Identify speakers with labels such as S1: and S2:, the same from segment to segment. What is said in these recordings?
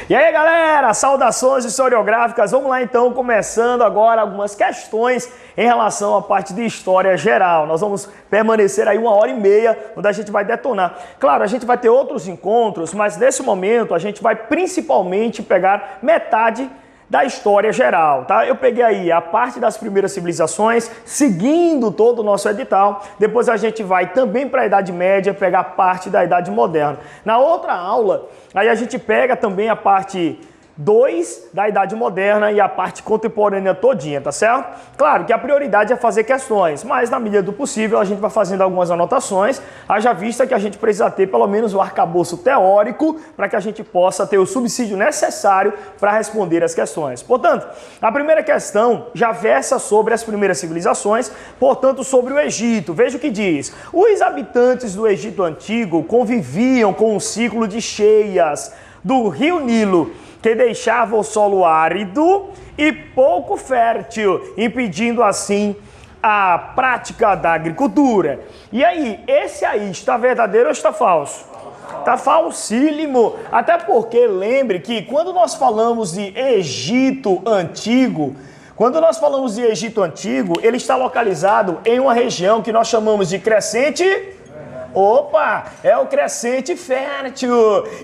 S1: E aí, galera, saudações historiográficas. Vamos lá então, começando agora algumas questões em relação à parte de história geral. Nós vamos permanecer aí 1h30, onde a gente vai detonar. Claro, a gente vai ter outros encontros, mas nesse momento a gente vai principalmente pegar metade da história geral, tá? Eu peguei aí a parte das primeiras civilizações, seguindo todo o nosso edital. Depois a gente vai também para a Idade Média, pegar parte da Idade Moderna. Na outra aula, aí a gente pega também a parte 2 da Idade Moderna e a parte contemporânea todinha, tá certo? Claro que a prioridade é fazer questões, mas na medida do possível a gente vai fazendo algumas anotações, haja vista que a gente precisa ter pelo menos o arcabouço teórico para que a gente possa ter o subsídio necessário para responder as questões. Portanto, a primeira questão já versa sobre as primeiras civilizações, portanto sobre o Egito. Veja o que diz. Os habitantes do Egito Antigo conviviam com um ciclo de cheias do rio Nilo, que deixava o solo árido e pouco fértil, impedindo assim a prática da agricultura. E aí, esse aí está verdadeiro ou está falso? Está falsíssimo. Até porque lembre que quando nós falamos de Egito Antigo, ele está localizado em uma região que nós chamamos de crescente. Opa, é o crescente fértil.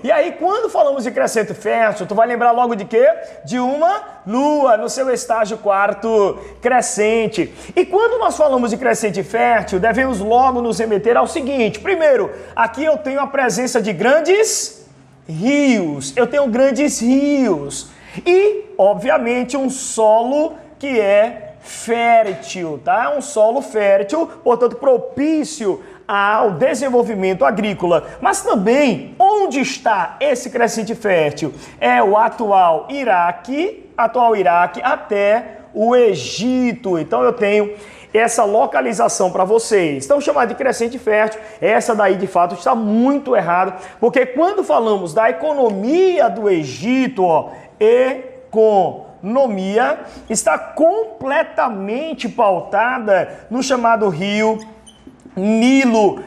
S1: E aí, quando falamos de crescente fértil, tu vai lembrar logo de quê? De uma lua no seu estágio quarto crescente. E quando nós falamos de crescente fértil, devemos logo nos remeter ao seguinte. Primeiro, aqui eu tenho a presença de grandes rios. E, obviamente, um solo que é fértil, tá? Um solo fértil, portanto, propício ao desenvolvimento agrícola. Mas também, onde está esse crescente fértil? É o atual Iraque até o Egito. Então eu tenho essa localização para vocês. Então chamar de crescente fértil, essa daí de fato está muito errada, porque quando falamos da economia do Egito, economia está completamente pautada no chamado Rio Nilo,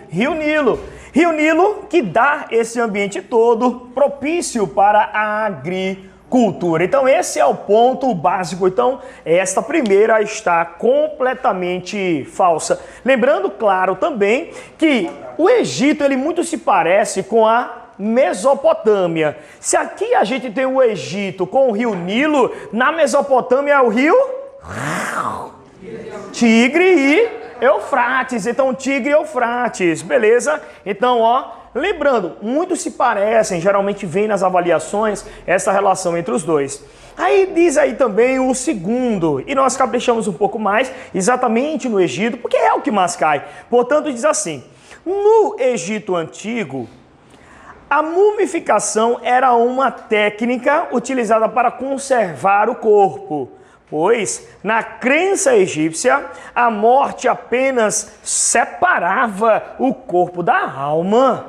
S1: que dá esse ambiente todo propício para a agricultura. Então esse é o ponto básico. Então esta primeira está completamente falsa. Lembrando, claro, também que o Egito ele muito se parece com a Mesopotâmia. Se aqui a gente tem o Egito com o rio Nilo, na Mesopotâmia é o rio Tigre e Eufrates. Então, Tigre e Eufrates, beleza? Então, lembrando, muitos se parecem, geralmente vem nas avaliações essa relação entre os dois. Aí diz aí também o segundo, e nós caprichamos um pouco mais exatamente no Egito, porque é o que mais cai. Portanto, diz assim, no Egito Antigo, a mumificação era uma técnica utilizada para conservar o corpo, pois, na crença egípcia, a morte apenas separava o corpo da alma.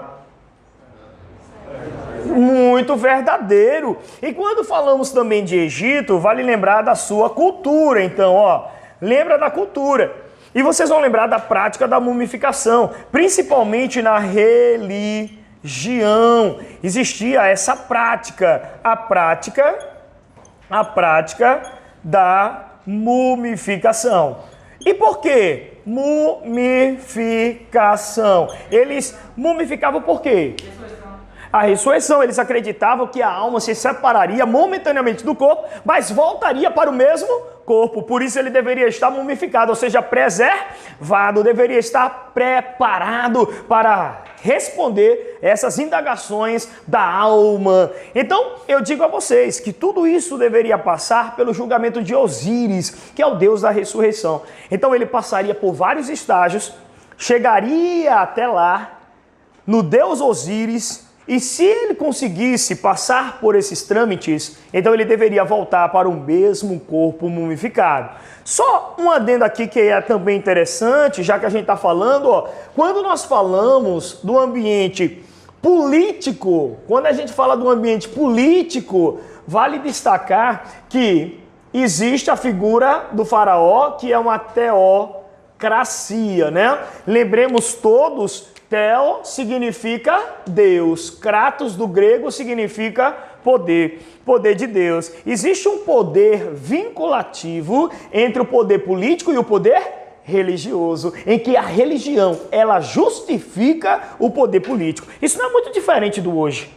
S1: Muito verdadeiro. E quando falamos também de Egito, vale lembrar da sua cultura. Então, lembra da cultura. E vocês vão lembrar da prática da mumificação, principalmente na religião. Existia essa prática, a prática da mumificação. E por quê? Mumificação. Eles mumificavam por quê? A ressurreição. Eles acreditavam que a alma se separaria momentaneamente do corpo, mas voltaria para o mesmo corpo. Por isso ele deveria estar mumificado, ou seja, preservado, deveria estar preparado para responder essas indagações da alma. Então, eu digo a vocês que tudo isso deveria passar pelo julgamento de Osíris, que é o Deus da ressurreição. Então, ele passaria por vários estágios, chegaria até lá, no Deus Osíris, e se ele conseguisse passar por esses trâmites, então ele deveria voltar para o mesmo corpo mumificado. Só um adendo aqui que é também interessante, já que a gente está falando, quando nós falamos do ambiente político, quando a gente fala do ambiente político, vale destacar que existe a figura do faraó, que é uma teocracia, né? Lembremos todos, theo significa Deus, kratos do grego significa poder, poder de Deus. Existe um poder vinculativo entre o poder político e o poder religioso, em que a religião, ela justifica o poder político. Isso não é muito diferente do hoje.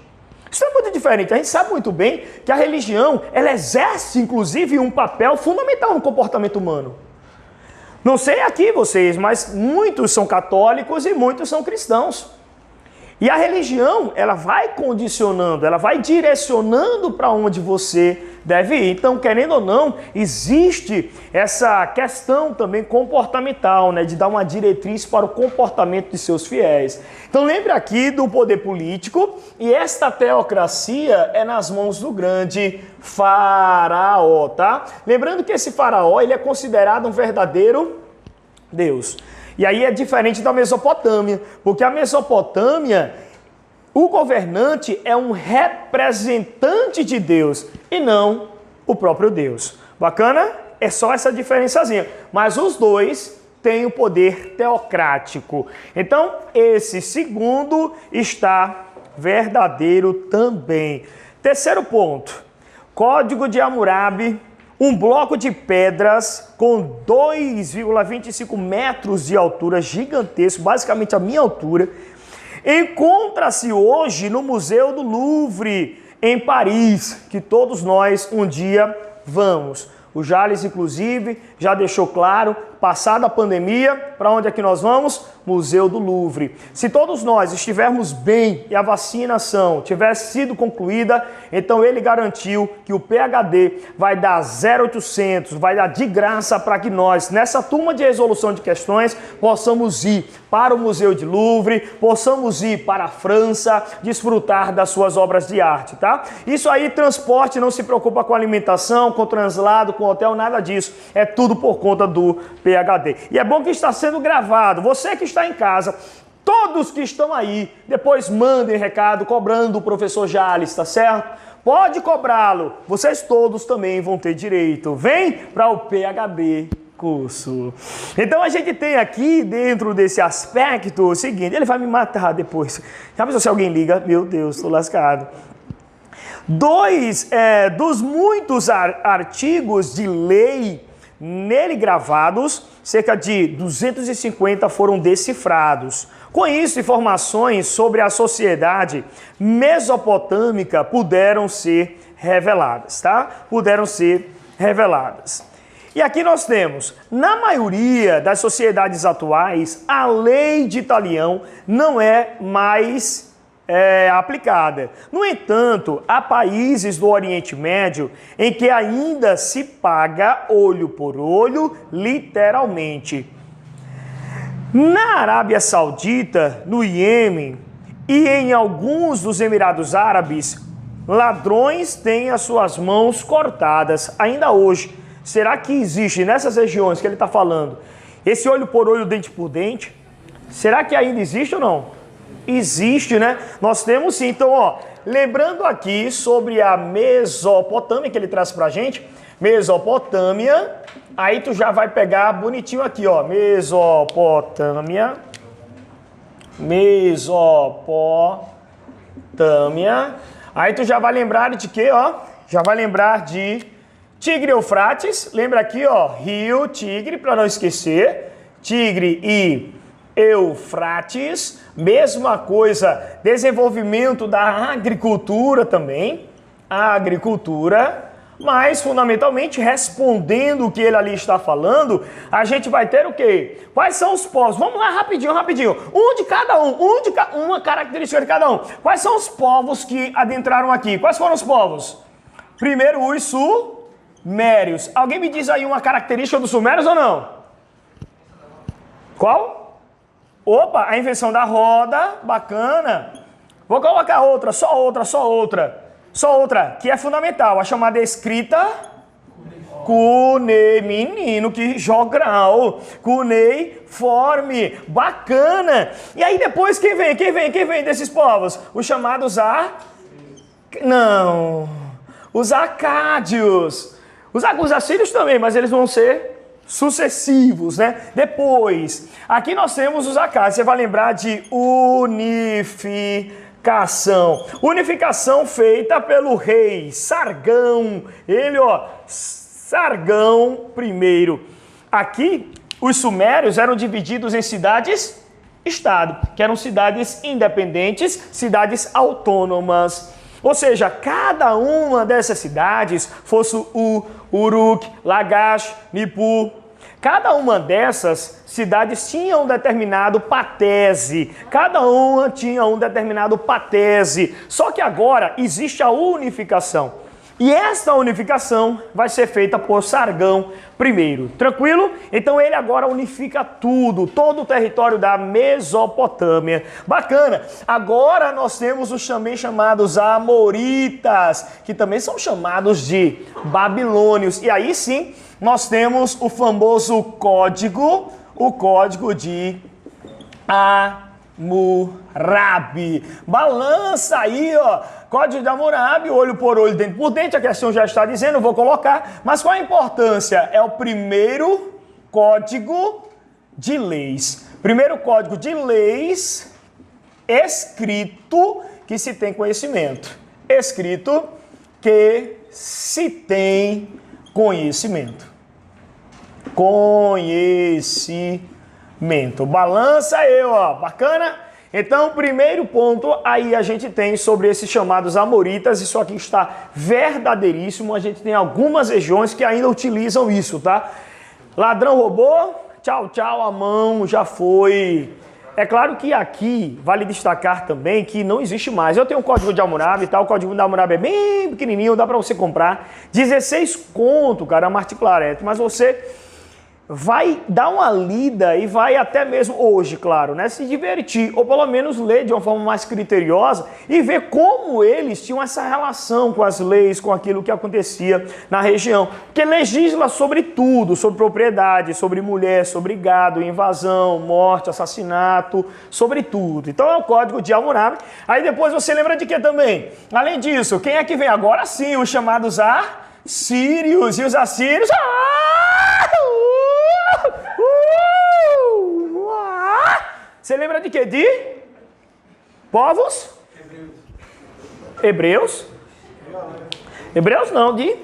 S1: Isso é muito diferente. A gente sabe muito bem que a religião, ela exerce, inclusive, um papel fundamental no comportamento humano. Não sei aqui vocês, mas muitos são católicos e muitos são cristãos. E a religião, ela vai condicionando, ela vai direcionando para onde você deve ir. Então, querendo ou não, existe essa questão também comportamental, né, de dar uma diretriz para o comportamento de seus fiéis. Então, lembre aqui do poder político, e esta teocracia é nas mãos do grande faraó, tá? Lembrando que esse faraó, ele é considerado um verdadeiro Deus. E aí é diferente da Mesopotâmia, porque a Mesopotâmia, o governante é um representante de Deus e não o próprio Deus. Bacana? É só essa diferençazinha. Mas os dois têm o poder teocrático. Então, esse segundo está verdadeiro também. Terceiro ponto. Código de Hammurabi. Um bloco de pedras com 2,25 metros de altura, gigantesco, basicamente a minha altura, encontra-se hoje no Museu do Louvre, em Paris, que todos nós um dia vamos. O Jales, inclusive, já deixou claro, passada a pandemia, para onde é que nós vamos? Museu do Louvre. Se todos nós estivermos bem e a vacinação tivesse sido concluída, então ele garantiu que o PhD vai dar 0,800, vai dar de graça para que nós, nessa turma de resolução de questões, possamos ir para o Museu de Louvre, possamos ir para a França, desfrutar das suas obras de arte, tá? Isso aí, transporte, não se preocupa com alimentação, com translado, com hotel, nada disso. É tudo por conta do PhD. E é bom que está sendo gravado. Você que está em casa, todos que estão aí, depois mandem recado cobrando o professor Jales, tá certo? Pode cobrá-lo. Vocês todos também vão ter direito. Vem para o PhD curso. Então a gente tem aqui dentro desse aspecto o seguinte, ele vai me matar depois. Já pensou se alguém liga? Meu Deus, estou lascado. Dois dos muitos artigos de lei nele gravados, cerca de 250 foram decifrados. Com isso, informações sobre a sociedade mesopotâmica puderam ser reveladas, tá? Puderam ser reveladas. E aqui nós temos, na maioria das sociedades atuais, a lei de Talião não é mais aplicada. No entanto, há países do Oriente Médio em que ainda se paga olho por olho, literalmente. Na Arábia Saudita, no Iêmen e em alguns dos Emirados Árabes, ladrões têm as suas mãos cortadas ainda hoje. Será que existe nessas regiões que ele está falando esse olho por olho, dente por dente? Será que ainda existe ou não? Existe, né? Nós temos sim. Então, ó, lembrando aqui sobre a Mesopotâmia que ele traz pra gente, Mesopotâmia, aí tu já vai pegar bonitinho aqui, ó, Mesopotâmia, aí tu já vai lembrar de quê, ó? Já vai lembrar de Tigre e Eufrates, lembra aqui, ó, Rio, Tigre, para não esquecer, Tigre e Eufrates, mesma coisa, desenvolvimento da agricultura também, a agricultura, mas fundamentalmente respondendo o que ele ali está falando, a gente vai ter o quê? Quais são os povos? Vamos lá rapidinho. Uma característica de cada um. Quais são os povos que adentraram aqui? Quais foram os povos? Primeiro, os sumérios. Alguém me diz aí uma característica dos sumérios ou não? Qual? Opa, a invenção da roda, bacana. Vou colocar outra, só outra, que é fundamental, a chamada escrita cuneiforme, menino, que jogral, cuneiforme, bacana. E aí depois quem vem desses povos? Os chamados os acádios. Os assírios também, mas eles vão ser sucessivos, né? Depois, aqui nós temos os acádios. Você vai lembrar de unificação. Unificação feita pelo rei Sargão. Ele, ó, Sargão I. Aqui, os sumérios eram divididos em cidades-estado, que eram cidades independentes, cidades autônomas. Ou seja, cada uma dessas cidades, fosse o Uruk, Lagash, Nippur, cada uma dessas cidades tinha um determinado patese. Cada uma tinha um determinado patese. Só que agora existe a unificação. E esta unificação vai ser feita por Sargão I. Tranquilo? Então ele agora unifica tudo, todo o território da Mesopotâmia. Bacana. Agora nós temos os também chamados Amoritas, que também são chamados de babilônios. E aí sim, nós temos o famoso código, o código de Hammurabi. Balança aí, ó. Código de Hammurabi, olho por olho, dente por dente, a questão já está dizendo, eu vou colocar. Mas qual a importância? É o primeiro código de leis. Primeiro código de leis escrito que se tem conhecimento. Escrito que se tem conhecimento. Conhecimento. Balança aí, ó. Bacana? Então, o primeiro ponto aí a gente tem sobre esses chamados amoritas. Isso aqui está verdadeiríssimo. A gente tem algumas regiões que ainda utilizam isso, tá? Ladrão roubou, tchau, tchau, a mão já foi. É claro que aqui vale destacar também que não existe mais. Eu tenho o código de Hammurabi, tá? O código de Hammurabi é bem pequenininho, dá para você comprar. 16 conto, cara, uma articlarete, mas você vai dar uma lida e vai até mesmo hoje, claro, né, se divertir, ou pelo menos ler de uma forma mais criteriosa e ver como eles tinham essa relação com as leis, com aquilo que acontecia na região. Porque legisla sobre tudo, sobre propriedade, sobre mulher, sobre gado, invasão, morte, assassinato, sobre tudo. Então é o código de Hammurabi. Aí depois você lembra de quê também? Além disso, quem é que vem agora sim? Os chamados assírios. E os assírios... Você lembra de quê? De povos? Hebreus? Hebreus não, de...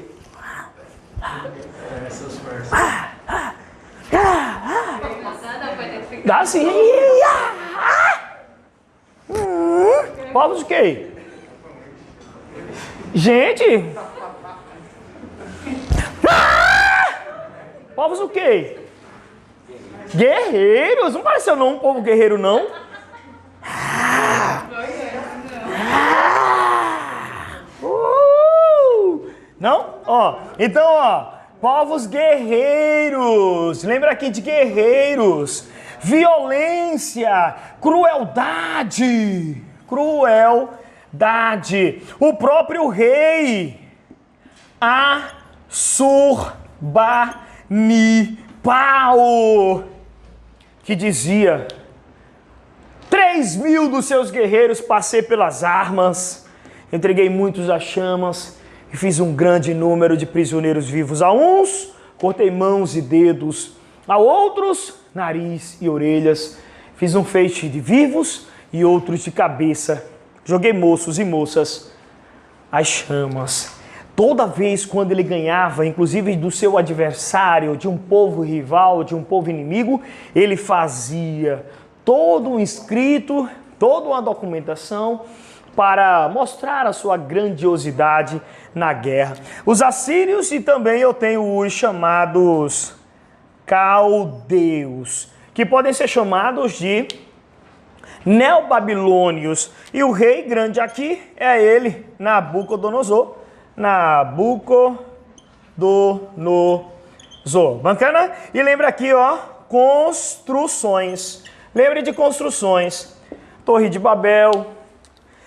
S1: Dá sim. Povos de quê? Gente! Povos o quê? Guerreiros? Não pareceu não um povo guerreiro, não? Não? Ó, então, ó, povos guerreiros. Lembra aqui de guerreiros. Violência, crueldade. Crueldade. O próprio rei Assurbanipal, que dizia: 3.000 dos seus guerreiros passei pelas armas, entreguei muitos às chamas e fiz um grande número de prisioneiros vivos. A uns cortei mãos e dedos, a outros nariz e orelhas, fiz um feixe de vivos e outros de cabeça, joguei moços e moças às chamas. Toda vez quando ele ganhava, inclusive do seu adversário, de um povo rival, de um povo inimigo, ele fazia todo um escrito, toda uma documentação para mostrar a sua grandiosidade na guerra. Os assírios e também eu tenho os chamados caldeus, que podem ser chamados de neobabilônios. E o rei grande aqui é ele, Nabucodonosor. Nabucodonosor. Bacana? E lembra aqui, ó, construções. Lembre de construções. Torre de Babel,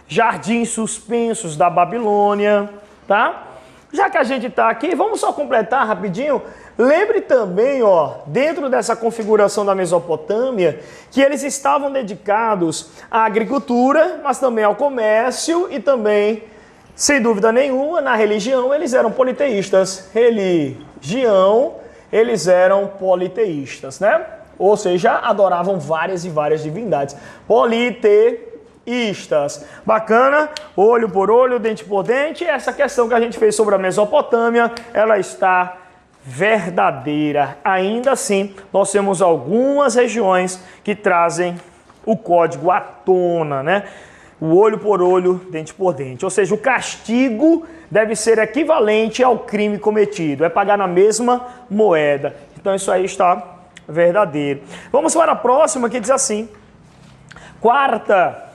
S1: jardins suspensos da Babilônia, tá? Já que a gente tá aqui, vamos só completar rapidinho. Lembre também, ó, dentro dessa configuração da Mesopotâmia, que eles estavam dedicados à agricultura, mas também ao comércio e também, sem dúvida nenhuma, na religião, eles eram politeístas. Religião eles eram politeístas, né? Ou seja, adoravam várias e várias divindades. Politeístas. Bacana, olho por olho, dente por dente. Essa questão que a gente fez sobre a Mesopotâmia, ela está verdadeira. Ainda assim, nós temos algumas regiões que trazem o código à tona, né? O olho por olho, dente por dente. Ou seja, o castigo deve ser equivalente ao crime cometido. É pagar na mesma moeda. Então isso aí está verdadeiro. Vamos para a próxima que diz assim. Quarta.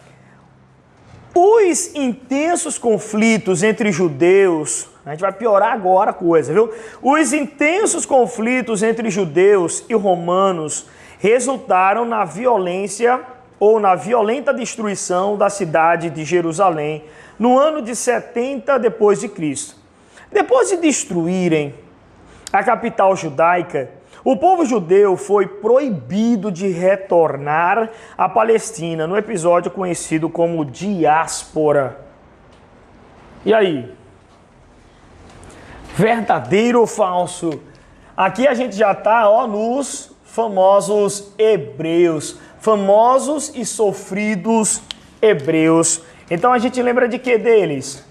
S1: Os intensos conflitos entre judeus... A gente vai piorar agora a coisa, viu? Os intensos conflitos entre judeus e romanos resultaram na violência ou na violenta destruição da cidade de Jerusalém no ano de 70 depois de Cristo. Depois de destruírem a capital judaica, o povo judeu foi proibido de retornar à Palestina no episódio conhecido como diáspora. E aí? Verdadeiro ou falso? Aqui a gente já está nos famosos hebreus. Famosos e sofridos hebreus. Então a gente lembra de que deles?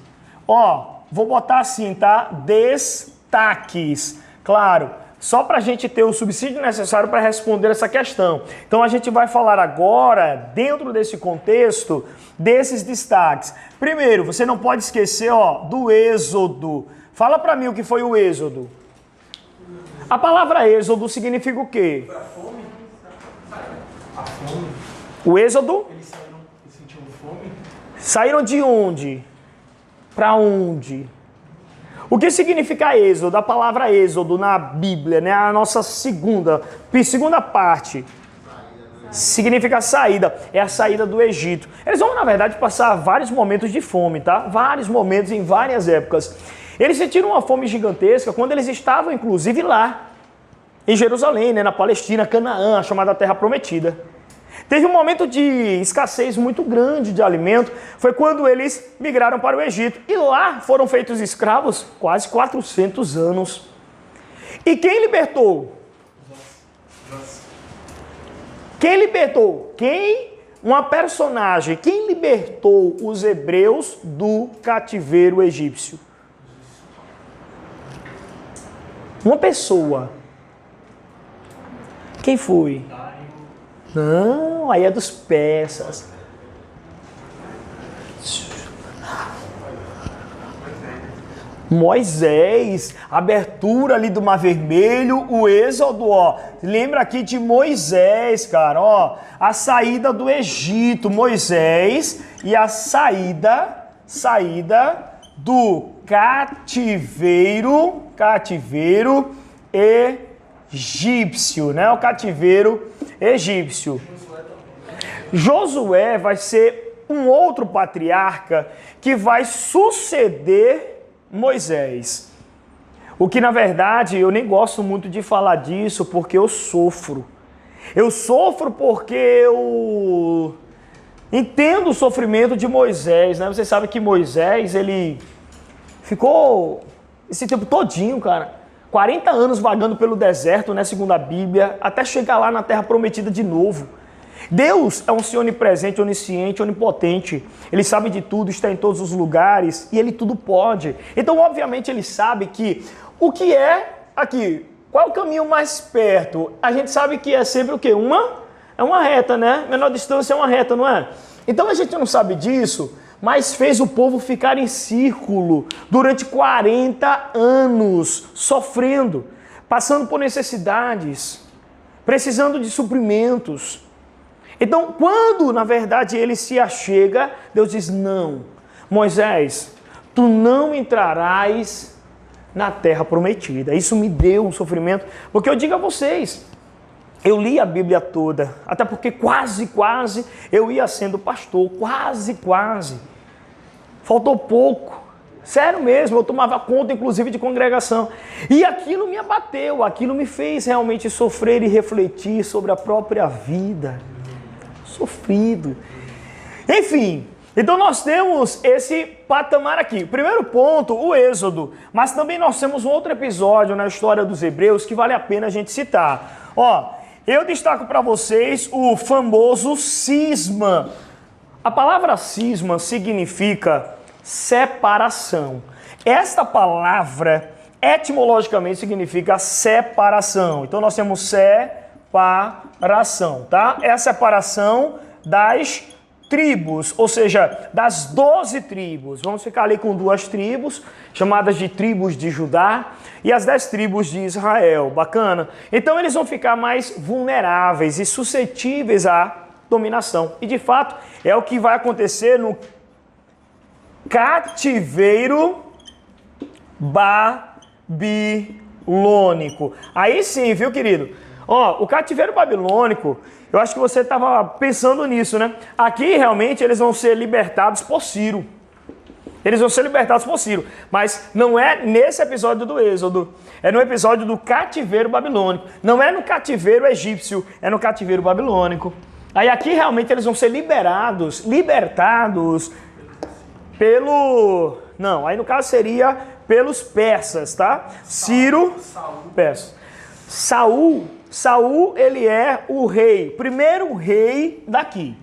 S1: Vou botar assim, tá? Destaques. Claro, só para a gente ter o subsídio necessário para responder essa questão. Então a gente vai falar agora, dentro desse contexto, desses destaques. Primeiro, você não pode esquecer, do Êxodo. Fala para mim o que foi o Êxodo. A palavra Êxodo significa o quê?
S2: A fome.
S1: O Êxodo?
S2: Eles sentiam fome.
S1: Saíram de onde? Para onde? O que significa Êxodo? A palavra Êxodo na Bíblia, né? A nossa segunda parte. Significa saída. É a saída do Egito. Eles vão, na verdade, passar vários momentos de fome, tá? Vários momentos em várias épocas. Eles sentiram uma fome gigantesca quando eles estavam, inclusive, lá, em Jerusalém, né, na Palestina, Canaã, a chamada Terra Prometida. Teve um momento de escassez muito grande de alimento, foi quando eles migraram para o Egito. E lá foram feitos escravos quase 400 anos. E quem libertou? Quem libertou? Uma personagem. Quem libertou os hebreus do cativeiro egípcio? Uma pessoa. Quem foi? Não, aí é dos persas. Moisés, abertura ali do Mar Vermelho, o Êxodo, lembra aqui de Moisés, cara, a saída do Egito, Moisés e a saída do cativeiro egípcio, né? O cativeiro egípcio. Josué vai ser um outro patriarca que vai suceder Moisés. O que, na verdade, eu nem gosto muito de falar disso porque eu sofro. Eu sofro porque eu entendo o sofrimento de Moisés, né? Você sabe que Moisés, ele ficou esse tempo todinho, cara, 40 anos vagando pelo deserto, né, segundo a Bíblia, até chegar lá na Terra Prometida de novo. Deus é um Senhor onipresente, onisciente, onipotente. Ele sabe de tudo, está em todos os lugares e Ele tudo pode. Então, obviamente, Ele sabe que o que é aqui, qual é o caminho mais perto? A gente sabe que é sempre o quê? É uma reta, né? Menor distância é uma reta, não é? Então, a gente não sabe disso, mas fez o povo ficar em círculo durante 40 anos, sofrendo, passando por necessidades, precisando de suprimentos. Então, quando, na verdade, ele se achega, Deus diz, não, Moisés, tu não entrarás na terra prometida. Isso me deu um sofrimento, porque eu digo a vocês, eu li a Bíblia toda, até porque quase eu ia sendo pastor, quase. Faltou pouco, sério mesmo, eu tomava conta inclusive de congregação. E aquilo me abateu, aquilo me fez realmente sofrer e refletir sobre a própria vida. Sofrido. Enfim, Então nós temos esse patamar aqui. Primeiro ponto, o Êxodo. Mas também nós temos um outro episódio na história dos Hebreus que vale a pena a gente citar. Ó, eu destaco para vocês o famoso cisma. A palavra cisma significa separação. Esta palavra etimologicamente significa separação. Então nós temos separação, tá? É a separação das tribos, ou seja, das 12 tribos. Vamos ficar ali com 2 tribos, chamadas de tribos de Judá, e as 10 tribos de Israel. Bacana? Então eles vão ficar mais vulneráveis e suscetíveis à dominação. E de fato, é o que vai acontecer no cativeiro babilônico. Aí sim, viu, querido? Ó, o cativeiro babilônico, eu acho que você estava pensando nisso, né? Aqui, realmente, eles vão ser libertados por Ciro. Eles vão ser libertados por Ciro. Mas não é nesse episódio do Êxodo. É no episódio do cativeiro babilônico. Não é no cativeiro egípcio, é no cativeiro babilônico. Aí aqui, realmente, eles vão ser libertados pelo... Não, aí no caso seria pelos persas, tá? Ciro, persas. Saul, ele é o rei, primeiro rei daqui.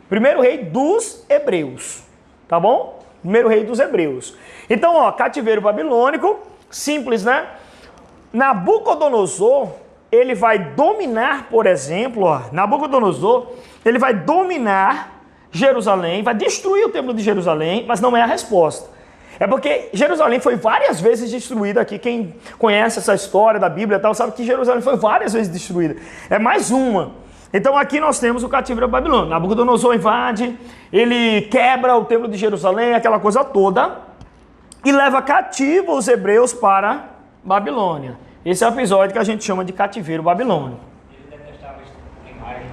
S1: Primeiro rei dos hebreus, tá bom? Primeiro rei dos hebreus. Então, ó, cativeiro babilônico, simples, né? Nabucodonosor, ele vai dominar, por exemplo, ó, Nabucodonosor, ele vai dominar Jerusalém, vai destruir o templo de Jerusalém, mas não é a resposta. É porque Jerusalém foi várias vezes destruída aqui. Quem conhece essa história da Bíblia e tal, sabe que Jerusalém foi várias vezes destruída. É mais uma. Então aqui nós temos o cativeiro babilônico. Nabucodonosor invade, ele quebra o templo de Jerusalém, aquela coisa toda, e leva cativo os hebreus para Babilônia. Esse é o episódio que a gente chama de cativeiro babilônico. Ele detestava imagens.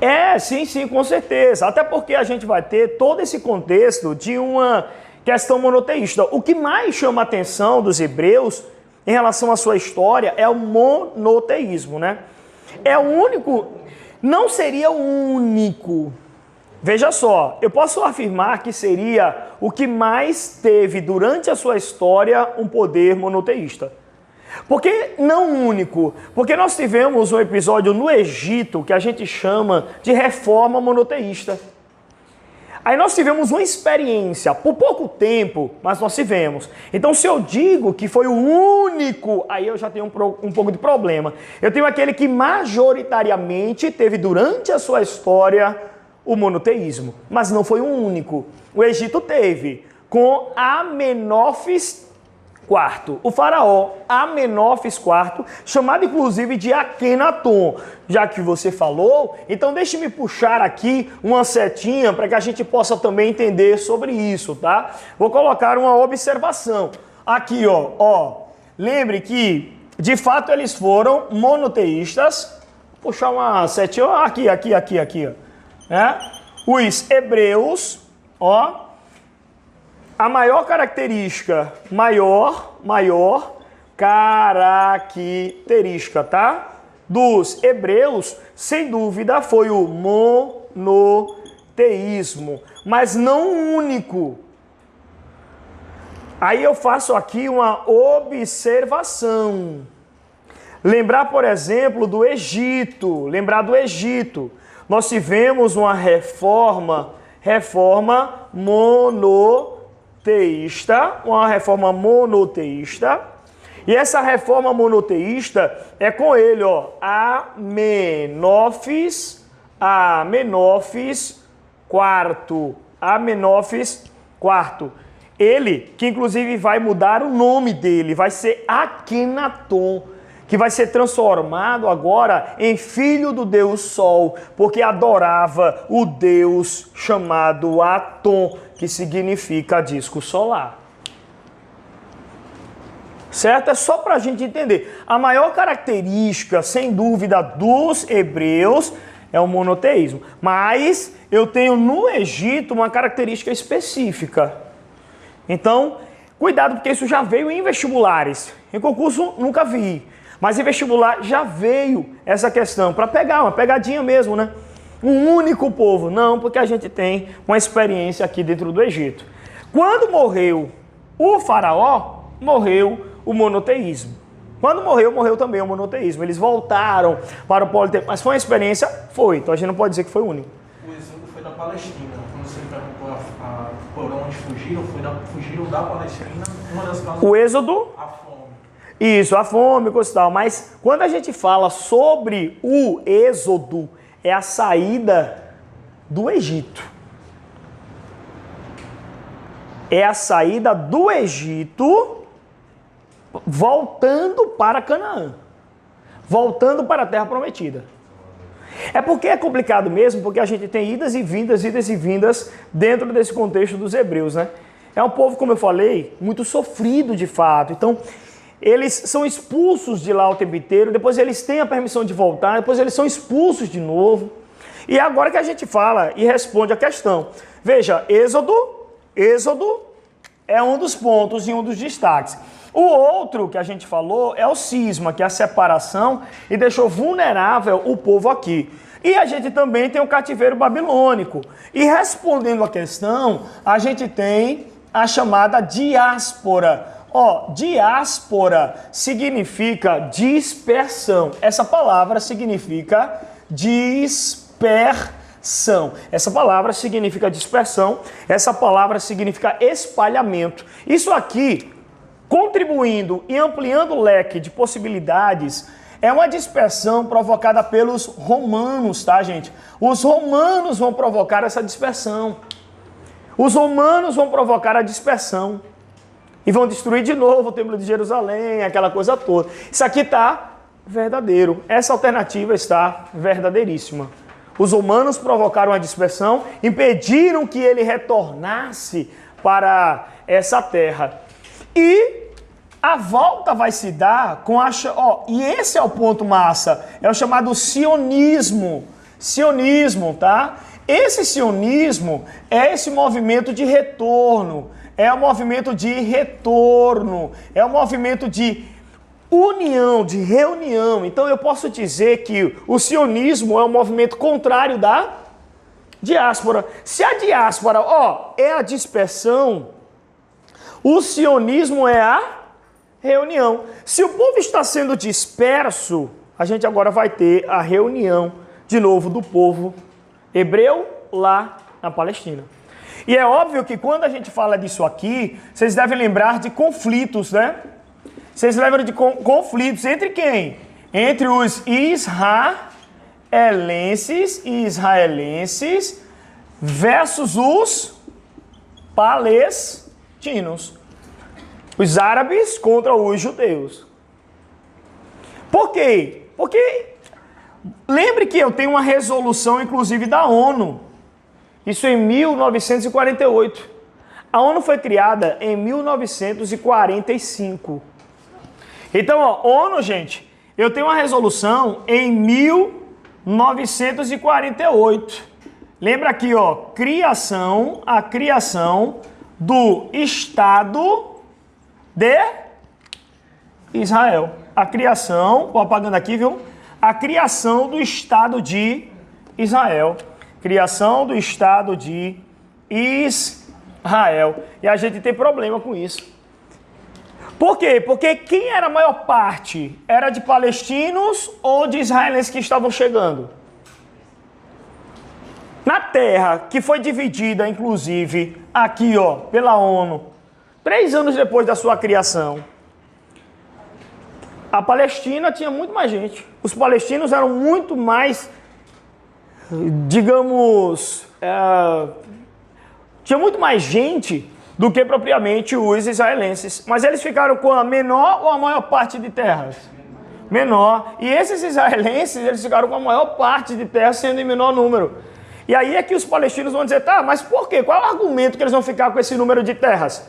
S1: É, sim, com certeza. Até porque a gente vai ter todo esse contexto de uma questão monoteísta. O que mais chama a atenção dos hebreus em relação à sua história é o monoteísmo, né? É o único, não seria o único. Veja só, eu posso afirmar que seria o que mais teve durante a sua história um poder monoteísta. Por que não único? Porque nós tivemos um episódio no Egito que a gente chama de reforma monoteísta. Aí nós tivemos uma experiência, por pouco tempo, mas nós tivemos. Então se eu digo que foi o único, aí eu já tenho um pouco de problema. Eu tenho aquele que majoritariamente teve durante a sua história o monoteísmo, mas não foi o único. O Egito teve, com Amenófis IV, o faraó Amenófis IV, chamado inclusive de Akenaton. Já que você falou, então deixe-me puxar aqui uma setinha para que a gente possa também entender sobre isso, tá? Vou colocar uma observação. Aqui, ó. Lembre que, de fato, eles foram monoteístas. Vou puxar uma setinha, aqui, ó. Os hebreus, ó. A maior característica, maior característica, tá? Dos hebreus, sem dúvida, foi o monoteísmo, mas não o único. Aí eu faço aqui uma observação. Lembrar, por exemplo, do Egito. Nós tivemos uma reforma monoteísta, e essa reforma monoteísta é com ele, ó, Amenófis IV. Ele, que inclusive vai mudar o nome dele, vai ser Akenaton, que vai ser transformado agora em filho do Deus Sol, porque adorava o Deus chamado Aton, que significa disco solar. Certo? É só para a gente entender. A maior característica, sem dúvida, dos hebreus é o monoteísmo. Mas eu tenho no Egito uma característica específica. Então, cuidado, porque isso já veio em vestibulares. Em concurso, nunca vi. Mas em vestibular já veio essa questão, para pegar uma pegadinha mesmo, né? um único povo. Não, porque a gente tem uma experiência aqui dentro do Egito. Quando morreu o faraó, morreu o monoteísmo. Quando morreu, morreu também o monoteísmo. Eles voltaram para o politeísmo. Mas foi uma experiência? Foi. Então a gente não pode dizer que foi único.
S2: O exemplo foi da Palestina. Quando você perguntou por onde fugiram, fugiram da Palestina. Uma das causas...
S1: O êxodo?
S2: A fome.
S1: Isso, a fome e tal. Mas quando a gente fala sobre o êxodo, é a saída do Egito. É a saída do Egito voltando para Canaã. Voltando para a Terra Prometida. É porque é complicado mesmo, porque a gente tem idas e vindas dentro desse contexto dos hebreus, né? É um povo, como eu falei, muito sofrido de fato. Então, eles são expulsos de lá o tempo inteiro, depois eles têm a permissão de voltar, depois eles são expulsos de novo. E é agora que a gente fala e responde a questão. Veja, Êxodo é um dos pontos e um dos destaques. O outro que a gente falou é o cisma, que é a separação e deixou vulnerável o povo aqui. E a gente também tem o cativeiro babilônico. E respondendo a questão, a gente tem a chamada diáspora. Diáspora significa dispersão. Essa palavra significa dispersão. Essa palavra significa dispersão. Essa palavra significa espalhamento. Isso aqui, contribuindo e ampliando o leque de possibilidades, é uma dispersão provocada pelos romanos, tá, gente? Os romanos vão provocar essa dispersão. Os romanos vão provocar a dispersão. E vão destruir de novo o Templo de Jerusalém, aquela coisa toda. Isso aqui está verdadeiro. Essa alternativa está verdadeiríssima. Os romanos provocaram a dispersão, impediram que ele retornasse para essa terra. E a volta vai se dar com a... e esse é o ponto massa, é o chamado sionismo. Sionismo, tá? Esse sionismo é esse movimento de retorno, é um movimento de retorno, é um movimento de união, de reunião. Então eu posso dizer que o sionismo é um movimento contrário da diáspora. Se a diáspora, é a dispersão, o sionismo é a reunião. Se o povo está sendo disperso, a gente agora vai ter a reunião de novo do povo hebreu lá na Palestina. E é óbvio que quando a gente fala disso aqui, vocês devem lembrar de conflitos, né? Vocês lembram de conflitos entre quem? Entre os israelenses versus os palestinos. Os árabes contra os judeus. Por quê? Porque lembre que eu tenho uma resolução, inclusive, da ONU. Isso em 1948. A ONU foi criada em 1945. Então, ONU, gente, eu tenho uma resolução em 1948. Lembra aqui, a criação do Estado de Israel. A criação, vou apagando aqui, viu? A criação do Estado de Israel. Criação do Estado de Israel. E a gente tem problema com isso. Por quê? Porque quem era a maior parte? Era de palestinos ou de israelenses que estavam chegando? Na terra, que foi dividida, inclusive, aqui, pela ONU, 3 anos depois da sua criação, a Palestina tinha muito mais gente. Os palestinos eram muito mais, digamos, tinha muito mais gente do que propriamente os israelenses. Mas eles ficaram com a menor ou a maior parte de terras? Menor. E esses israelenses, eles ficaram com a maior parte de terras, sendo em menor número. E aí é que os palestinos vão dizer, tá, mas por quê? Qual é o argumento que eles vão ficar com esse número de terras?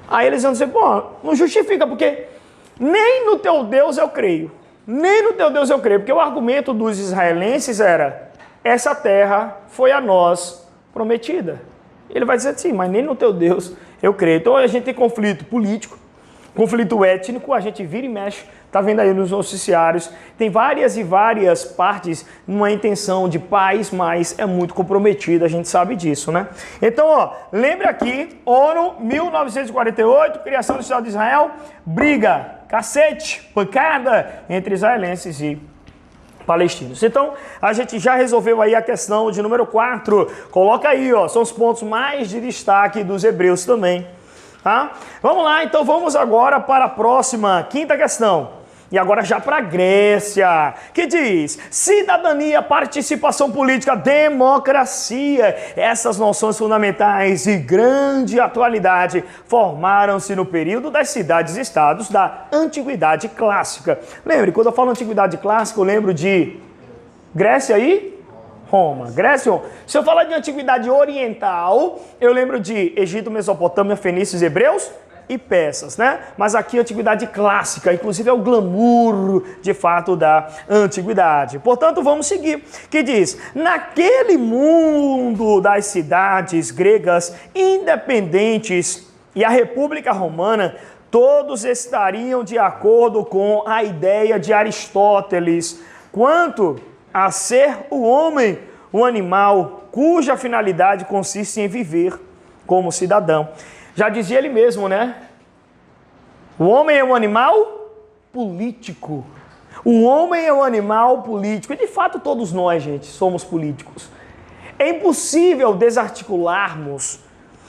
S1: Aí eles vão dizer, não justifica, porque nem no teu Deus eu creio. Nem no teu Deus eu creio. Porque o argumento dos israelenses era, essa terra foi a nós prometida. Ele vai dizer assim, mas nem no teu Deus eu creio. Então a gente tem conflito político, conflito étnico, a gente vira e mexe, Tá vendo aí nos noticiários, tem várias e várias partes numa intenção de paz, mas é muito comprometida, a gente sabe disso, né? Então, ó, lembre aqui, ONU, 1948, criação do Estado de Israel, briga, cacete, pancada entre israelenses e palestinos. Então, a gente já resolveu aí a questão de número 4. Coloca aí, ó, são os pontos mais de destaque dos hebreus também. Tá? Vamos lá, então vamos agora para a próxima, quinta questão. E agora já para a Grécia, que diz: cidadania, participação política, democracia. Essas noções fundamentais de grande atualidade formaram-se no período das cidades-estados da Antiguidade Clássica. Lembre, quando eu falo Antiguidade Clássica, eu lembro de Grécia e Roma. Grécia e Roma. Se eu falar de Antiguidade Oriental, eu lembro de Egito, Mesopotâmia, Fenícios, Hebreus e Persas, né? Mas aqui a Antiguidade Clássica, inclusive é o glamour, de fato, da Antiguidade. Portanto, vamos seguir, que diz: naquele mundo das cidades gregas independentes e a República Romana, todos estariam de acordo com a ideia de Aristóteles quanto a ser o homem, um animal cuja finalidade consiste em viver como cidadão. Já dizia ele mesmo, né? O homem é um animal político. O homem é um animal político. E de fato todos nós, gente, somos políticos. É impossível desarticularmos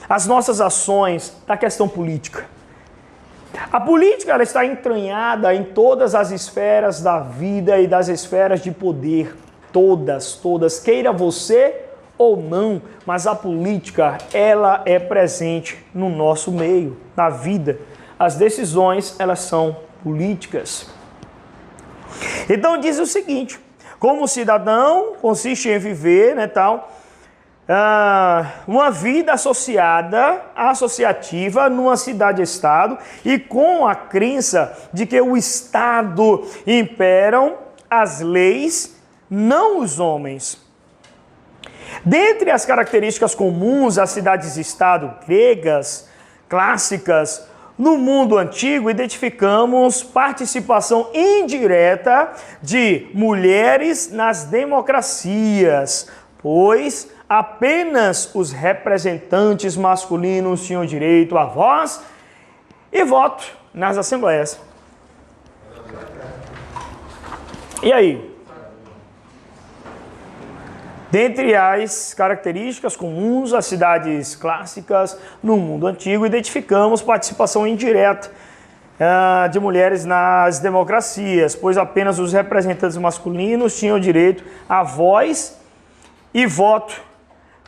S1: as nossas ações da questão política. A política, ela está entranhada em todas as esferas da vida e das esferas de poder. Todas. Queira você ou não, mas a política, ela é presente no nosso meio, na vida. As decisões, elas são políticas. Então diz o seguinte: como cidadão, consiste em viver, né, uma vida associativa numa cidade-estado e com a crença de que o Estado imperam as leis, não os homens. Dentre as características comuns às cidades-estado gregas, clássicas, no mundo antigo, identificamos participação indireta de mulheres nas democracias, pois apenas os representantes masculinos tinham direito a voz e voto nas assembleias. E aí? Dentre as características comuns às cidades clássicas no mundo antigo, identificamos participação indireta de mulheres nas democracias, pois apenas os representantes masculinos tinham direito a voz e voto.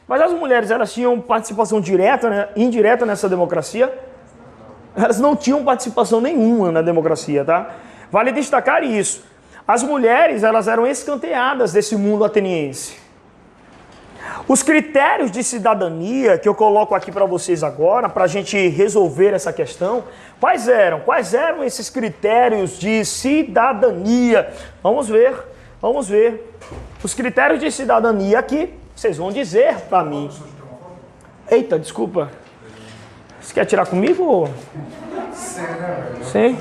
S1: Mas as mulheres, elas tinham participação direta, né, indireta nessa democracia? Elas não tinham participação nenhuma na democracia, tá? Vale destacar isso. As mulheres, elas eram escanteadas desse mundo ateniense. Os critérios de cidadania que eu coloco aqui para vocês agora, para a gente resolver essa questão, quais eram? Quais eram esses critérios de cidadania? Vamos ver. Os critérios de cidadania aqui, vocês vão dizer para mim. Eita, desculpa. Você quer tirar comigo? Sim.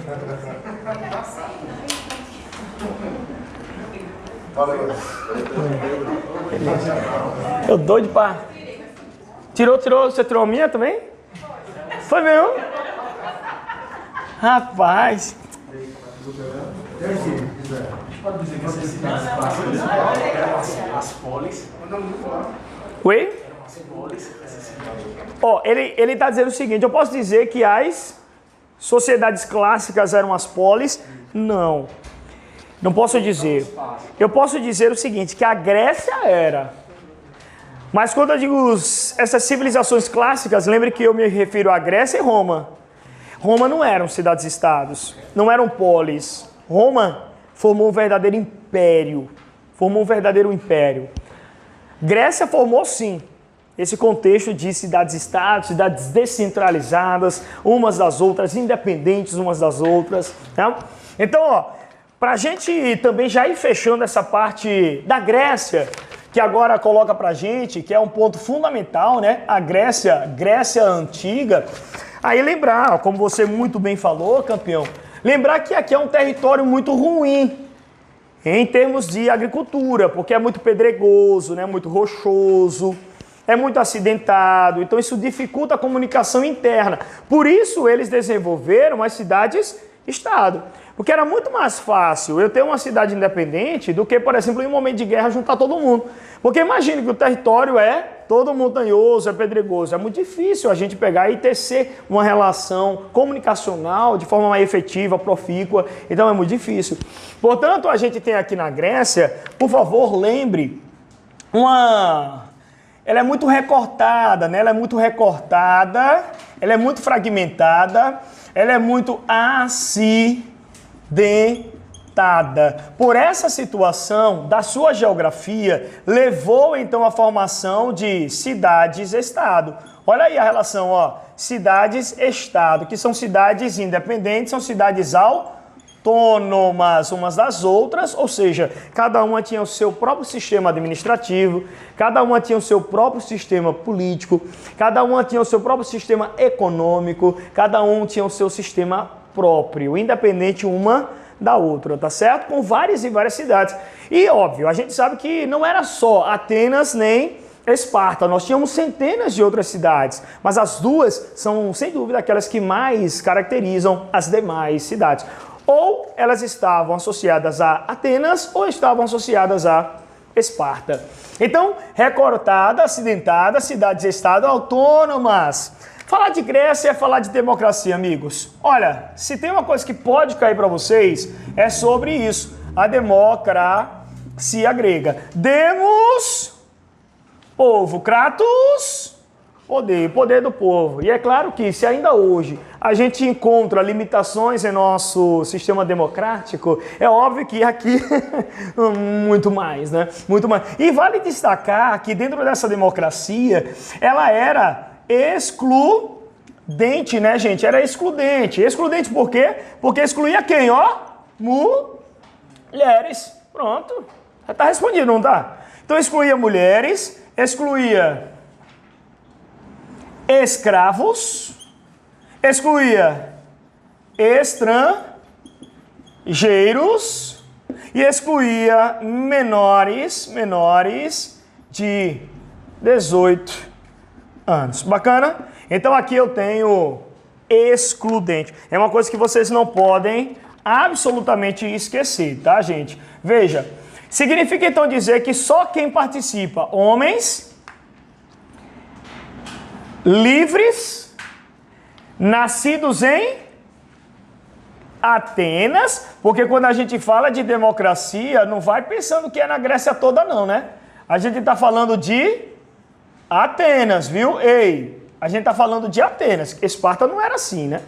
S1: Beleza. Eu doido pra... Tirou, você tirou a minha também? Foi mesmo? Rapaz.
S2: Pode dizer que essas cidades clássicas eram as polis.
S1: Oi? Ó, ele tá dizendo o seguinte: eu posso dizer que as sociedades clássicas eram as polis? Não. Não posso dizer. Eu posso dizer o seguinte, que a Grécia era. Mas quando eu digo essas civilizações clássicas, lembre que eu me refiro a Grécia e Roma. Roma não eram cidades-estados, não eram polis. Roma formou um verdadeiro império. Grécia formou, sim, esse contexto de cidades-estados, cidades descentralizadas, umas das outras, independentes umas das outras. Tá? Então, ó, para a gente também já ir fechando essa parte da Grécia, que agora coloca para a gente, que é um ponto fundamental, né? A Grécia Antiga. Aí lembrar, como você muito bem falou, campeão, Lembrar que aqui é um território muito ruim em termos de agricultura, porque é muito pedregoso, né? Muito rochoso, é muito acidentado, então isso dificulta a comunicação interna. Por isso eles desenvolveram as cidades-estado, porque era muito mais fácil eu ter uma cidade independente do que, por exemplo, em um momento de guerra juntar todo mundo. Porque imagine que o território é todo montanhoso, é pedregoso, é muito difícil a gente pegar e tecer uma relação comunicacional de forma mais efetiva, profícua, então é muito difícil. Portanto, a gente tem aqui na Grécia, por favor, lembre, ela é muito recortada, né? Ela é muito recortada, ela é muito fragmentada, ela é muito acidentada. Por essa situação da sua geografia, levou então à formação de cidades-estado. Olha aí a relação, ó, cidades-estado, que são cidades independentes, são cidades autônomas umas das outras, ou seja, cada uma tinha o seu próprio sistema administrativo, cada uma tinha o seu próprio sistema político, cada uma tinha o seu próprio sistema econômico, cada um tinha o seu sistema próprio, independente uma da outra, tá certo? Com várias e várias cidades. E óbvio, a gente sabe que não era só Atenas nem Esparta, nós tínhamos centenas de outras cidades, mas as duas são, sem dúvida, aquelas que mais caracterizam as demais cidades. Ou elas estavam associadas a Atenas ou estavam associadas a Esparta. Então, recortada, acidentada, cidades-estado autônomas. Falar de Grécia é falar de democracia, amigos. Olha, se tem uma coisa que pode cair para vocês, é sobre isso. A democracia grega. Demos, povo. Kratos, poder. Poder do povo. E é claro que se ainda hoje a gente encontra limitações em nosso sistema democrático, é óbvio que aqui muito mais, né? Muito mais. E vale destacar que dentro dessa democracia, ela era excludente, né, gente? Era excludente. Excludente por quê? Porque excluía quem, ó? Mulheres. Pronto. Já tá respondido, não tá? Então excluía mulheres, excluía escravos, excluía estrangeiros e excluía menores de 18 anos. Bacana? Então aqui eu tenho excludente. É uma coisa que vocês não podem absolutamente esquecer, tá, gente? Veja, significa então dizer que só quem participa, homens livres, nascidos em Atenas, porque quando a gente fala de democracia, não vai pensando que é na Grécia toda não, né? A gente está falando de Atenas, viu? Ei, a gente está falando de Atenas. Esparta não era assim, né?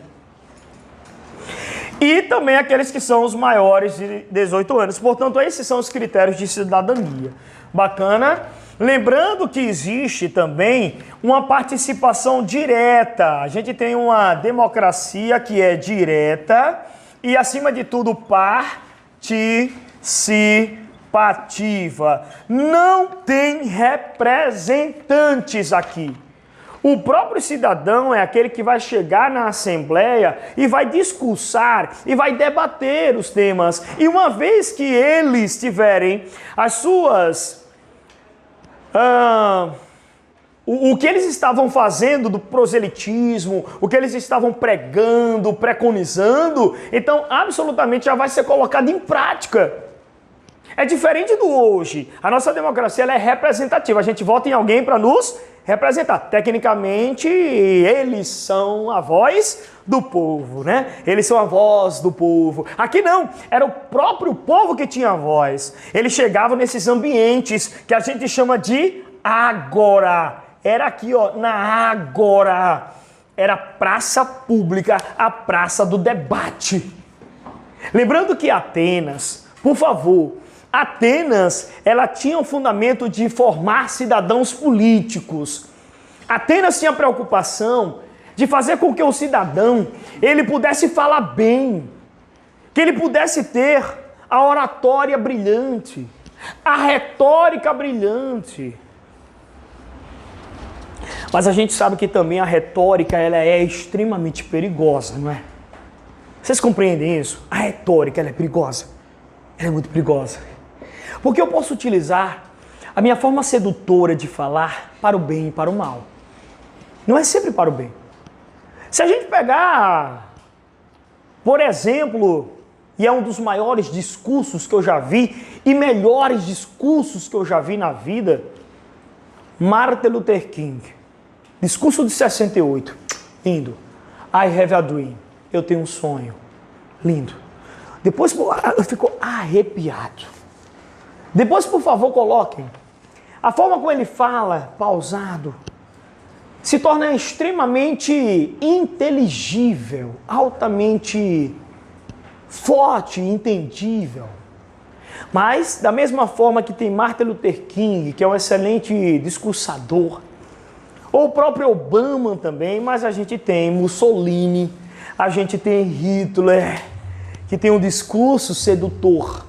S1: E também aqueles que são os maiores de 18 anos. Portanto, esses são os critérios de cidadania. Bacana? Lembrando que existe também uma participação direta. A gente tem uma democracia que é direta e, acima de tudo, participativa. Não tem representantes aqui. O próprio cidadão é aquele que vai chegar na Assembleia e vai discursar e vai debater os temas. E uma vez que eles tiverem as suas... o que eles estavam fazendo do proselitismo, o que eles estavam pregando, preconizando, então absolutamente já vai ser colocado em prática. É diferente do hoje. A nossa democracia ela é representativa. A gente vota em alguém para nos representar. Tecnicamente, eles são a voz do povo, né? Eles são a voz do povo. Aqui não, era o próprio povo que tinha a voz. Eles chegavam nesses ambientes que a gente chama de agora. Era aqui, ó, na agora. Era praça pública, a praça do debate. Lembrando que Atenas, por favor, Atenas, ela tinha um fundamento de formar cidadãos políticos. Atenas tinha a preocupação de fazer com que o cidadão, ele pudesse falar bem, que ele pudesse ter a oratória brilhante, a retórica brilhante. Mas a gente sabe que também a retórica ela é extremamente perigosa, não é? Vocês compreendem isso? A retórica, ela é perigosa. Ela é muito perigosa. Porque eu posso utilizar a minha forma sedutora de falar para o bem e para o mal. Não é sempre para o bem. Se a gente pegar, por exemplo, e é um dos maiores discursos que eu já vi e melhores discursos que eu já vi na vida, Martin Luther King, discurso de 68, lindo. I have a dream, eu tenho um sonho, lindo. Depois eu fico arrepiado. Depois, por favor, coloquem. A forma como ele fala, pausado, se torna extremamente inteligível, altamente forte e entendível. Mas, da mesma forma que tem Martin Luther King, que é um excelente discursador, ou o próprio Obama também, mas a gente tem Mussolini, a gente tem Hitler, que tem um discurso sedutor.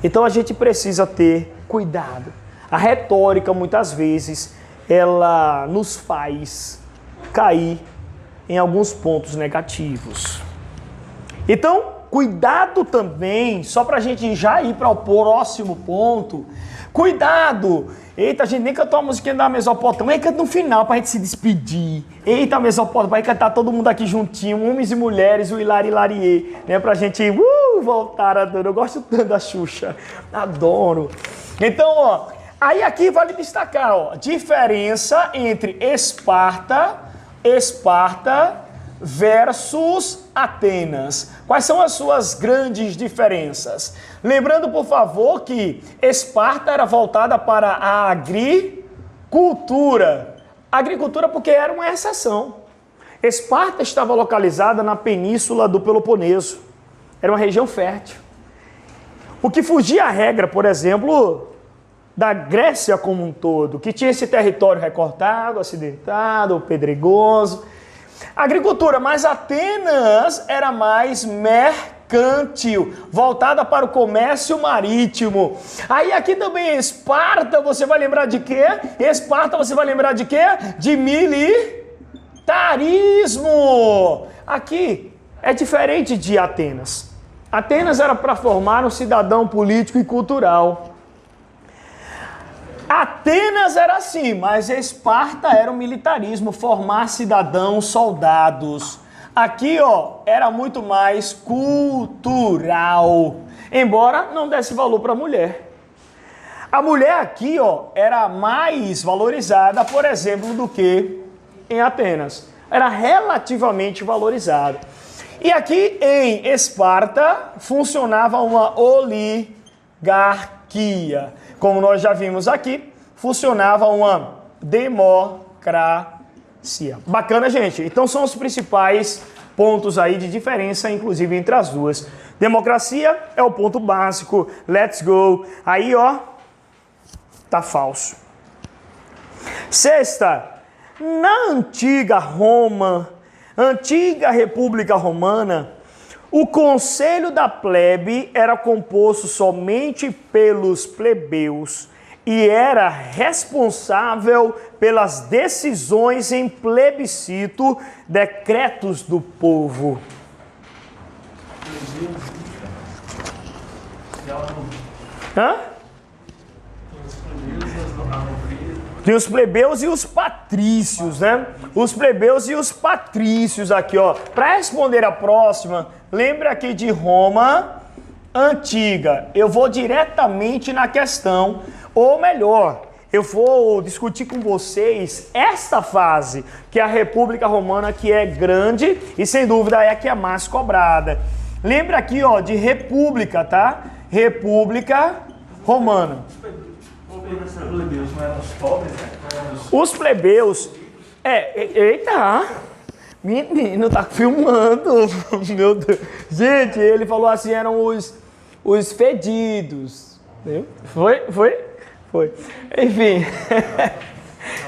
S1: Então a gente precisa ter cuidado. A retórica, muitas vezes, ela nos faz cair em alguns pontos negativos. Então, cuidado também, só para a gente já ir para o próximo ponto, cuidado! Eita, gente, nem cantou a musiquinha da Mesopotâmia, canta no final para a gente se despedir. Eita, Mesopotâmia, vai cantar todo mundo aqui juntinho, homens e mulheres, o Hilari Hilarie, né, para a gente voltar a dor. Eu gosto tanto da Xuxa, adoro. Então, ó, aí aqui vale destacar, ó, diferença entre Esparta versus Atenas. Quais são as suas grandes diferenças? Lembrando, por favor, que Esparta era voltada para a agricultura. Agricultura porque era uma exceção. Esparta estava localizada na península do Peloponeso. Era uma região fértil. O que fugia à regra, por exemplo, da Grécia como um todo, que tinha esse território recortado, acidentado, pedregoso. Agricultura, mas Atenas era mais mercantil, voltada para o comércio marítimo. Aí aqui também Esparta, você vai lembrar de quê? Esparta, você vai lembrar de quê? De militarismo. Aqui é diferente de Atenas. Atenas era para formar um cidadão político e cultural. Atenas era assim, mas Esparta era o militarismo, formar cidadãos, soldados. Aqui, ó, era muito mais cultural, embora não desse valor para a mulher. A mulher aqui, ó, era mais valorizada, por exemplo, do que em Atenas. Era relativamente valorizada. E aqui em Esparta funcionava uma oligarquia. Como nós já vimos aqui, funcionava uma democracia. Bacana, gente? Então são os principais pontos aí de diferença, inclusive, entre as duas. Democracia é o ponto básico. Let's go. Aí, ó, tá falso. Sexta, na antiga Roma, antiga República Romana, o conselho da plebe era composto somente pelos plebeus e era responsável pelas decisões em plebiscito, decretos do povo. Hã? Tem os plebeus e os patrícios, né? Os plebeus e os patrícios aqui, ó. Para responder a próxima, lembra aqui de Roma antiga. Eu vou diretamente na questão, ou melhor, eu vou discutir com vocês esta fase, que é a República Romana, que é grande e sem dúvida é a que é mais cobrada. Lembra aqui, ó, de República, tá? República Romana. Os plebeus, eita, menino, tá filmando, meu Deus. Gente, ele falou assim, eram os fedidos, foi, enfim.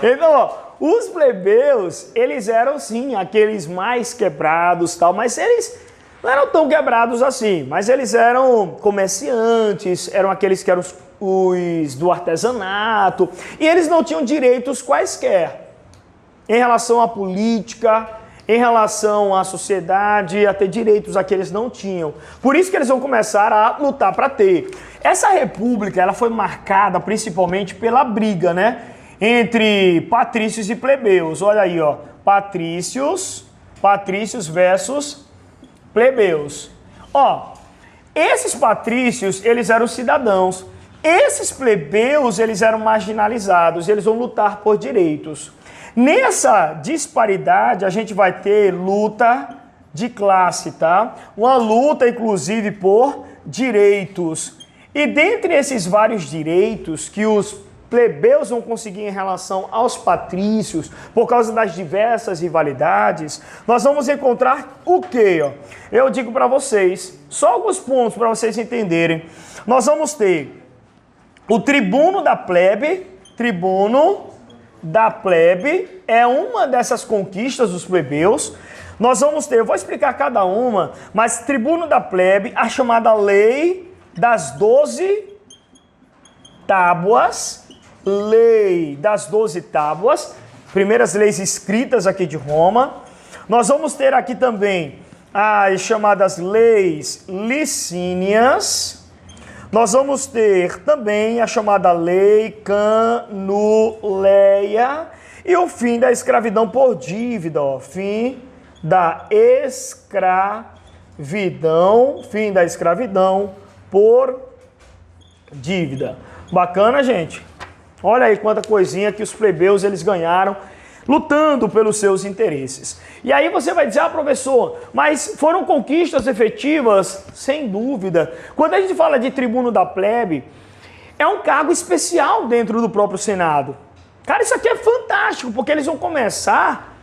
S1: Então, ó, os plebeus, eles eram sim, aqueles mais quebrados, tal, mas eles não eram tão quebrados assim, mas eles eram comerciantes, eram aqueles que eram os do artesanato, e eles não tinham direitos quaisquer em relação à política, em relação à sociedade, a ter direitos a que eles não tinham. Por isso que eles vão começar a lutar para ter. Essa república, ela foi marcada principalmente pela briga, né, entre patrícios e plebeus. Olha aí, ó, patrícios versus plebeus. Ó, esses patrícios, eles eram cidadãos. Esses plebeus, eles eram marginalizados, eles vão lutar por direitos. Nessa disparidade, a gente vai ter luta de classe, tá? Uma luta, inclusive, por direitos. E dentre esses vários direitos que os plebeus vão conseguir em relação aos patrícios, por causa das diversas rivalidades, nós vamos encontrar o quê? Ó? Eu digo para vocês, só alguns pontos para vocês entenderem. Nós vamos ter o tribuno da plebe. Tribuno da plebe é uma dessas conquistas dos plebeus. Nós vamos ter, eu vou explicar cada uma, mas tribuno da plebe, a chamada lei das 12 tábuas, lei das 12 tábuas, primeiras leis escritas aqui de Roma. Nós vamos ter aqui também as chamadas leis licínias. Nós vamos ter também a chamada lei canuleia e o fim da escravidão por dívida, ó, fim da escravidão por dívida. Bacana, gente? Olha aí quanta coisinha que os plebeus eles ganharam lutando pelos seus interesses. E aí você vai dizer, professor, mas foram conquistas efetivas? Sem dúvida. Quando a gente fala de tribuno da plebe, é um cargo especial dentro do próprio Senado. Cara, isso aqui é fantástico, porque eles vão começar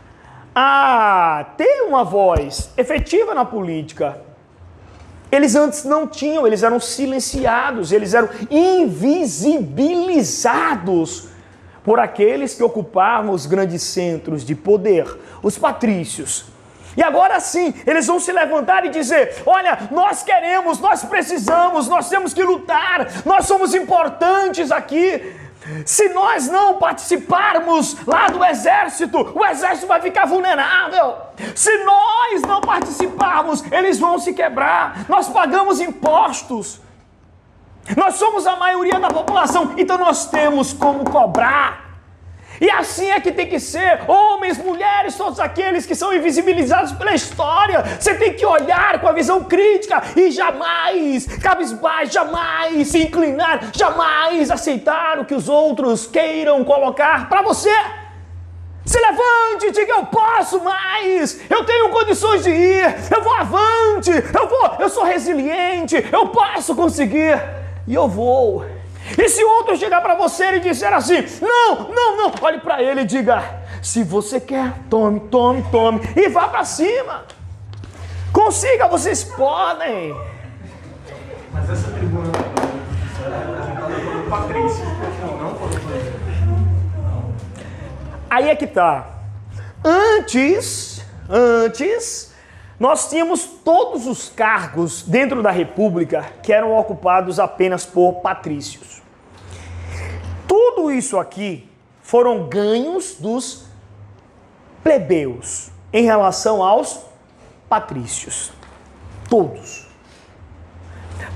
S1: a ter uma voz efetiva na política. Eles antes não tinham, eles eram silenciados, eles eram invisibilizados por aqueles que ocupavam os grandes centros de poder, os patrícios. E agora sim, eles vão se levantar e dizer, olha, nós queremos, nós precisamos, nós temos que lutar, nós somos importantes aqui. Se nós não participarmos lá do exército, o exército vai ficar vulnerável. Se nós não participarmos, eles vão se quebrar. Nós pagamos impostos. Nós somos a maioria da população, então nós temos como cobrar. E assim é que tem que ser, homens, mulheres, todos aqueles que são invisibilizados pela história. Você tem que olhar com a visão crítica e jamais cabisbaixo, jamais se inclinar, jamais aceitar o que os outros queiram colocar para você. Se levante e diga, eu posso mais, eu tenho condições de ir, eu vou avante, eu sou resiliente, eu posso conseguir. E eu vou. E se outro chegar para você e disser assim, não, olhe para ele e diga, se você quer, tome, e vá para cima. Consiga, vocês podem.
S2: Mas essa tribuna era representada pelo patrício, não pelo plebeu.
S1: Aí é que tá. Antes, nós tínhamos todos os cargos dentro da República que eram ocupados apenas por patrícios. Tudo isso aqui foram ganhos dos plebeus em relação aos patrícios. Todos.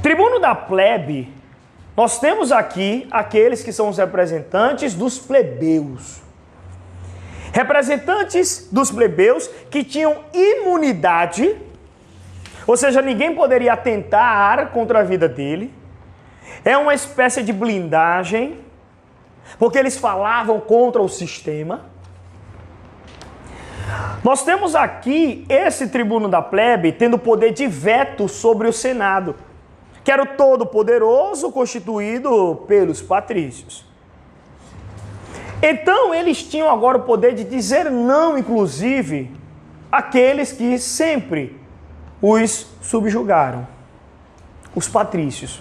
S1: Tribuno da plebe, nós temos aqui aqueles que são os representantes dos plebeus. Representantes dos plebeus que tinham imunidade, ou seja, ninguém poderia atentar contra a vida dele. É uma espécie de blindagem, porque eles falavam contra o sistema. Nós temos aqui esse tribuno da plebe tendo poder de veto sobre o Senado, que era o todo-poderoso constituído pelos patrícios. Então, eles tinham agora o poder de dizer não, inclusive, àqueles que sempre os subjugaram, os patrícios.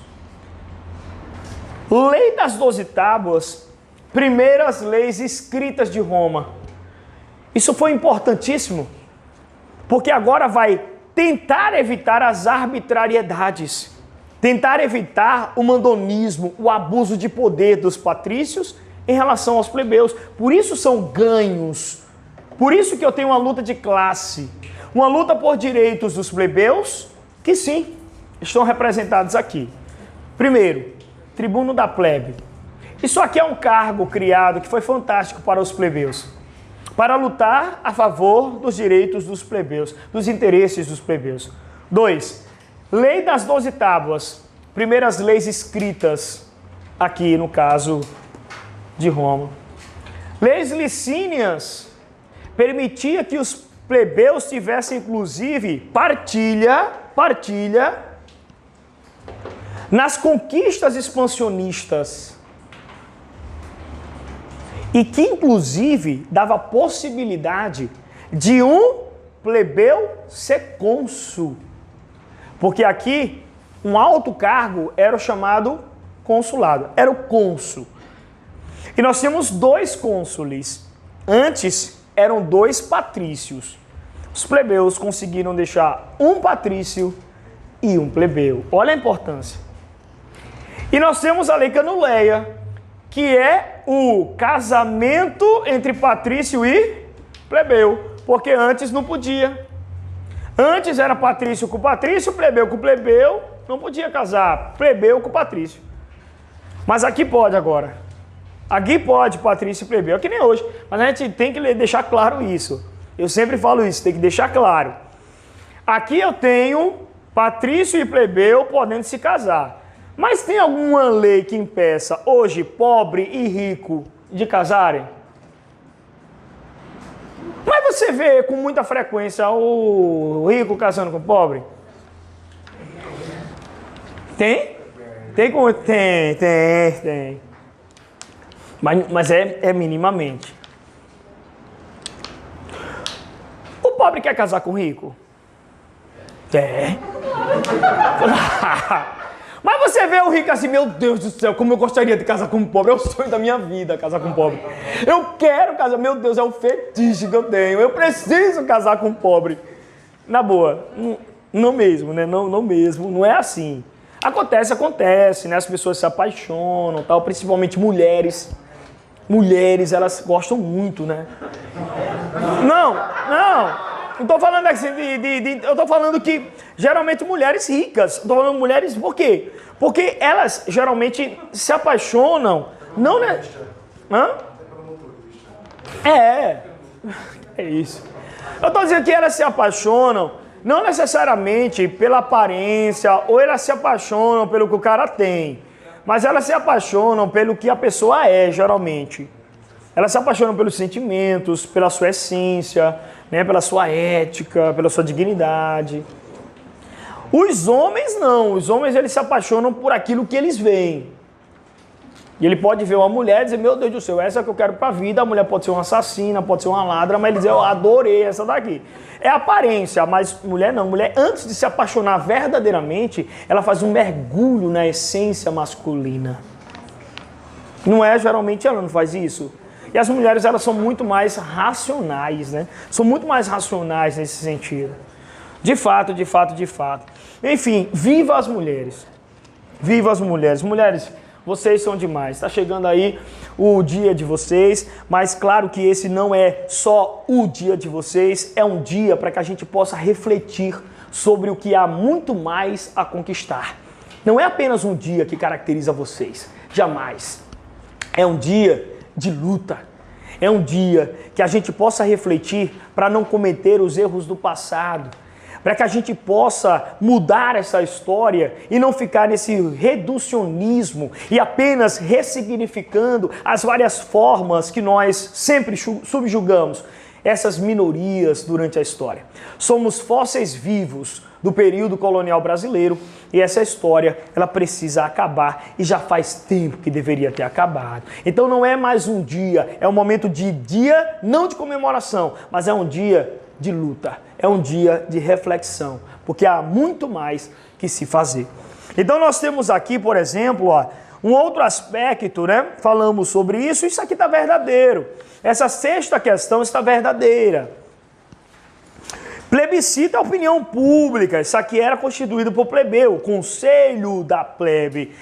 S1: Lei das 12 tábuas, primeiras leis escritas de Roma. Isso foi importantíssimo, porque agora vai tentar evitar as arbitrariedades, tentar evitar o mandonismo, o abuso de poder dos patrícios em relação aos plebeus. Por isso são ganhos Por isso que eu tenho uma luta de classe, uma luta por direitos dos plebeus, que sim, estão representados aqui. Primeiro, tribuno da plebe. Isso aqui é um cargo criado que foi fantástico para os plebeus, para lutar a favor dos direitos dos plebeus, dos interesses dos plebeus. 2. Lei das 12 tábuas, primeiras leis escritas aqui no caso de Roma. Leis licínias permitia que os plebeus tivessem inclusive partilha nas conquistas expansionistas. E que, inclusive, dava possibilidade de um plebeu ser cônsul. Porque aqui, um alto cargo era o chamado consulado, era o cônsul. E nós tínhamos 2 cônsules. Antes, eram 2 patrícios. Os plebeus conseguiram deixar um patrício e um plebeu. Olha a importância. E nós temos a lei Canuleia, que é o casamento entre patrício e plebeu, porque antes não podia. Antes era patrício com patrício, plebeu com plebeu, não podia casar plebeu com patrício. Mas aqui pode agora. Aqui pode patrício e plebeu, que nem hoje. Mas a gente tem que deixar claro isso. Eu sempre falo isso, tem que deixar claro. Aqui eu tenho patrício e plebeu podendo se casar. Mas tem alguma lei que impeça hoje pobre e rico de casarem? Mas você vê com muita frequência o rico casando com o pobre? Tem? Tem. Mas é minimamente. O pobre quer casar com o rico? É. Mas você vê o rico assim, meu Deus do céu, como eu gostaria de casar com um pobre. É o sonho da minha vida, casar com um pobre. Eu quero casar, meu Deus, é um fetiche que eu tenho. Eu preciso casar com um pobre. Na boa, não mesmo, né? Não mesmo, não é assim. Acontece, né? As pessoas se apaixonam, tal, principalmente mulheres. Mulheres, elas gostam muito, né? Não tô falando assim eu tô falando que geralmente mulheres ricas. Tô falando mulheres por quê? Porque elas geralmente se apaixonam, não, né? Hã? É isso. Eu tô dizendo que elas se apaixonam não necessariamente pela aparência, ou elas se apaixonam pelo que o cara tem, mas elas se apaixonam pelo que a pessoa é, geralmente. Elas se apaixonam pelos sentimentos, pela sua essência, né, pela sua ética, pela sua dignidade. Os homens não. Os homens eles se apaixonam por aquilo que eles veem. E ele pode ver uma mulher e dizer, meu Deus do céu, essa é que eu quero pra vida. A mulher pode ser uma assassina, pode ser uma ladra, mas ele diz, eu adorei essa daqui. É aparência, mas mulher não. Mulher, antes de se apaixonar verdadeiramente, ela faz um mergulho na essência masculina. Não é? Geralmente ela não faz isso. E as mulheres, elas são muito mais racionais, né? São muito mais racionais nesse sentido. De fato. Enfim, viva as mulheres. Viva as mulheres. Mulheres, vocês são demais. Está chegando aí o dia de vocês, mas claro que esse não é só o dia de vocês, é um dia para que a gente possa refletir sobre o que há muito mais a conquistar. Não é apenas um dia que caracteriza vocês, jamais. É um dia de luta. É um dia que a gente possa refletir para não cometer os erros do passado, para que a gente possa mudar essa história e não ficar nesse reducionismo e apenas ressignificando as várias formas que nós sempre subjugamos essas minorias durante a história. Somos fósseis vivos do período colonial brasileiro e essa história ela precisa acabar e já faz tempo que deveria ter acabado. Então não é mais um dia, é um momento de dia não de comemoração, mas é um dia de luta, é um dia de reflexão, porque há muito mais que se fazer. Então nós temos aqui, por exemplo, um outro aspecto, né? Falamos sobre isso aqui está verdadeiro. Essa sexta questão está verdadeira. Plebiscito é a opinião pública. Isso aqui era constituído por plebeu, o conselho da plebe.